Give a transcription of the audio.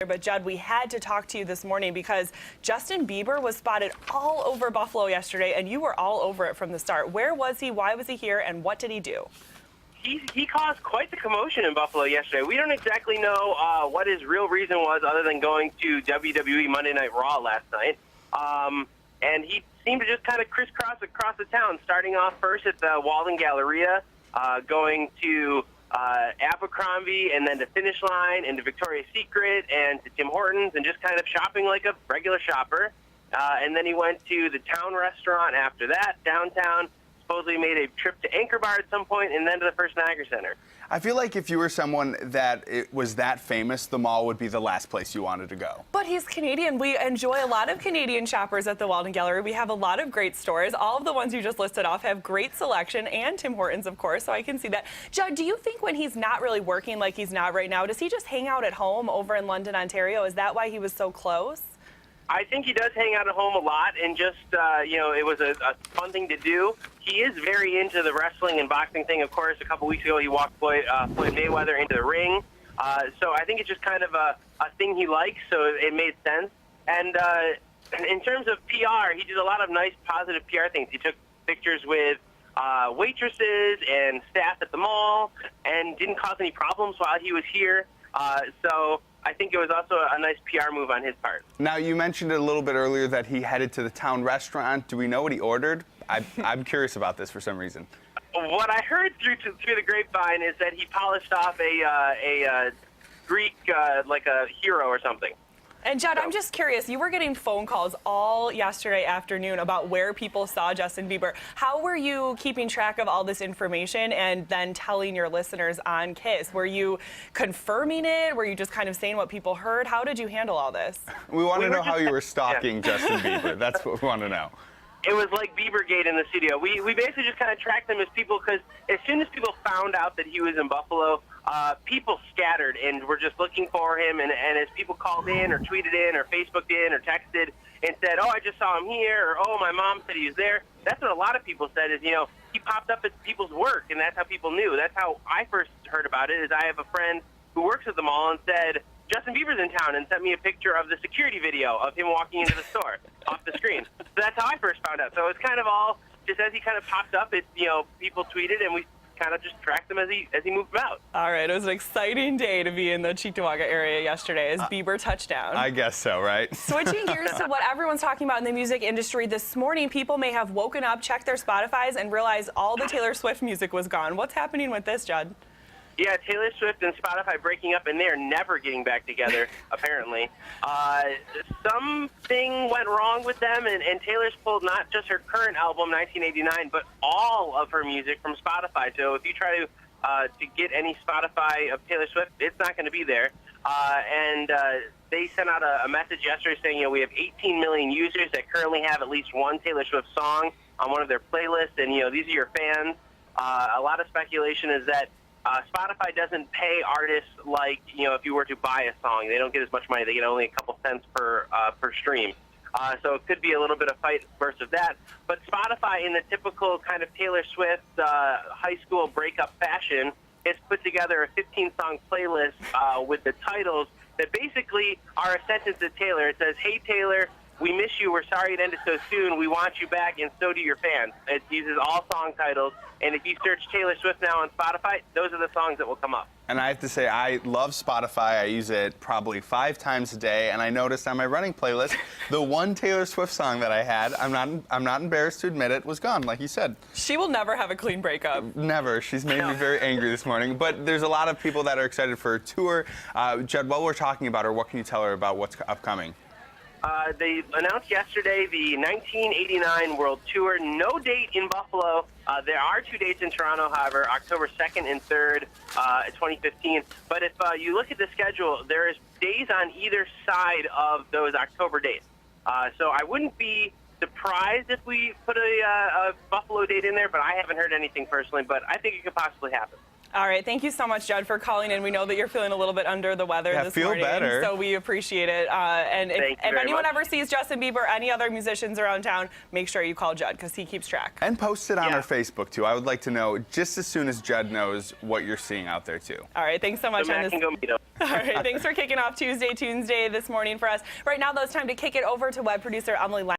But Judd, we had to talk to you this morning because Justin Bieber was spotted all over Buffalo yesterday, and you were all over it from the start. Where was he? Why was he here? And what did he do? He caused quite the commotion in Buffalo yesterday. We don't exactly know what his real reason was other than going to WWE Monday Night Raw last night. And he seemed to just kind of crisscross across the town, starting off first at the Walden Galleria, going to Abercrombie, and then to Finish Line, and to Victoria's Secret, and to Tim Hortons, and just kind of shopping like a regular shopper. And then he went to the Town restaurant after that, downtown, supposedly made a trip to Anchor Bar at some point, and then to the First Niagara Center. I feel like if you were someone that was that famous, the mall would be the last place you wanted to go. But he's Canadian. We enjoy a lot of Canadian shoppers at the Walden Gallery. We have a lot of great stores. All of the ones you just listed off have great selection, and Tim Hortons, of course, so I can see that. Judd, do you think when he's not really working like he's not right now, does he just hang out at home over in London, Ontario? Is that why he was so close? I think he does hang out at home a lot, and just, it was a fun thing to do. He is very into the wrestling and boxing thing. Of course, a couple weeks ago, he walked Floyd Mayweather into the ring. So I think it's just kind of a thing he likes, so it made sense. And in terms of PR, he did a lot of nice, positive PR things. He took pictures with waitresses and staff at the mall and didn't cause any problems while he was here. So I think it was also a nice PR move on his part. Now, you mentioned it a little bit earlier that he headed to the Town restaurant. Do we know what he ordered? I'm curious about this for some reason. What I heard through the grapevine is that he polished off a Greek, like a hero or something. And Judd, I'm just curious, you were getting phone calls all yesterday afternoon about where people saw Justin Bieber. How were you keeping track of all this information and then telling your listeners on KISS? Were you confirming it? Were you just kind of saying what people heard? How did you handle all this? We want to know how you were stalking Justin Bieber. That's what we want to know. It was like Biebergate in the studio. We basically just kind of tracked them as people, because as soon as people found out that he was in Buffalo, people scattered and were just looking for him. And as people called in or tweeted in or Facebooked in or texted and said, oh, I just saw him here, or oh, my mom said he was there. That's what a lot of people said is, he popped up at people's work, and that's how people knew. That's how I first heard about it, is I have a friend who works at the mall and said, Justin Bieber's in town, and sent me a picture of the security video of him walking into the store off the screen. So that's how I first found out. So it's kind of all just as he kind of popped up. It's people tweeted, and we kind of just tracked him as he moved about. All right, it was an exciting day to be in the Cheektowaga area yesterday as Bieber touched down. I guess so, right? Switching gears to what everyone's talking about in the music industry this morning, people may have woken up, checked their Spotifys, and realized all the Taylor Swift music was gone. What's happening with this, Judd? Yeah, Taylor Swift and Spotify breaking up, and they're never getting back together, apparently. Something went wrong with them, and Taylor's pulled not just her current album, 1989, but all of her music from Spotify. So if you try to get any Spotify of Taylor Swift, it's not going to be there. And they sent out a message yesterday saying, we have 18 million users that currently have at least one Taylor Swift song on one of their playlists, and, these are your fans. A lot of speculation is that Spotify doesn't pay artists like, if you were to buy a song. They don't get as much money. They get only a couple cents per stream. So it could be a little bit of fight versus that. But Spotify, in the typical kind of Taylor Swift high school breakup fashion, has put together a 15-song playlist with the titles that basically are a sentence to Taylor. It says, hey, Taylor, we miss you. We're sorry it ended so soon. We want you back, and so do your fans. It uses all song titles. And if you search Taylor Swift now on Spotify, those are the songs that will come up. And I have to say, I love Spotify. I use it probably 5 times a day. And I noticed on my running playlist, the one Taylor Swift song that I had, I'm not embarrassed to admit it, was gone, like you said. She will never have a clean breakup. Never. She's made me very angry this morning. But there's a lot of people that are excited for her tour. Judd, while we're talking about her, what can you tell her about what's upcoming? They announced yesterday the 1989 World Tour. No date in Buffalo. There are 2 dates in Toronto, however, October 2nd and 3rd, 2015. But if you look at the schedule, there is days on either side of those October dates. So I wouldn't be surprised if we put a Buffalo date in there, but I haven't heard anything personally. But I think it could possibly happen. All right, thank you so much, Judd, for calling in. We know that you're feeling a little bit under the weather Yeah, this feel morning, better. so we appreciate it. And Thank you if very anyone much. ever sees Justin Bieber or any other musicians around town, make sure you call Judd because he keeps track. And post it on Yeah. our Facebook, too. I would like to know just as soon as Judd knows what you're seeing out there, too. All right, thanks so much. So Matt on can this. go meet him. All right, thanks for kicking off Tuesday this morning for us. Right now, though, it's time to kick it over to web producer Emily.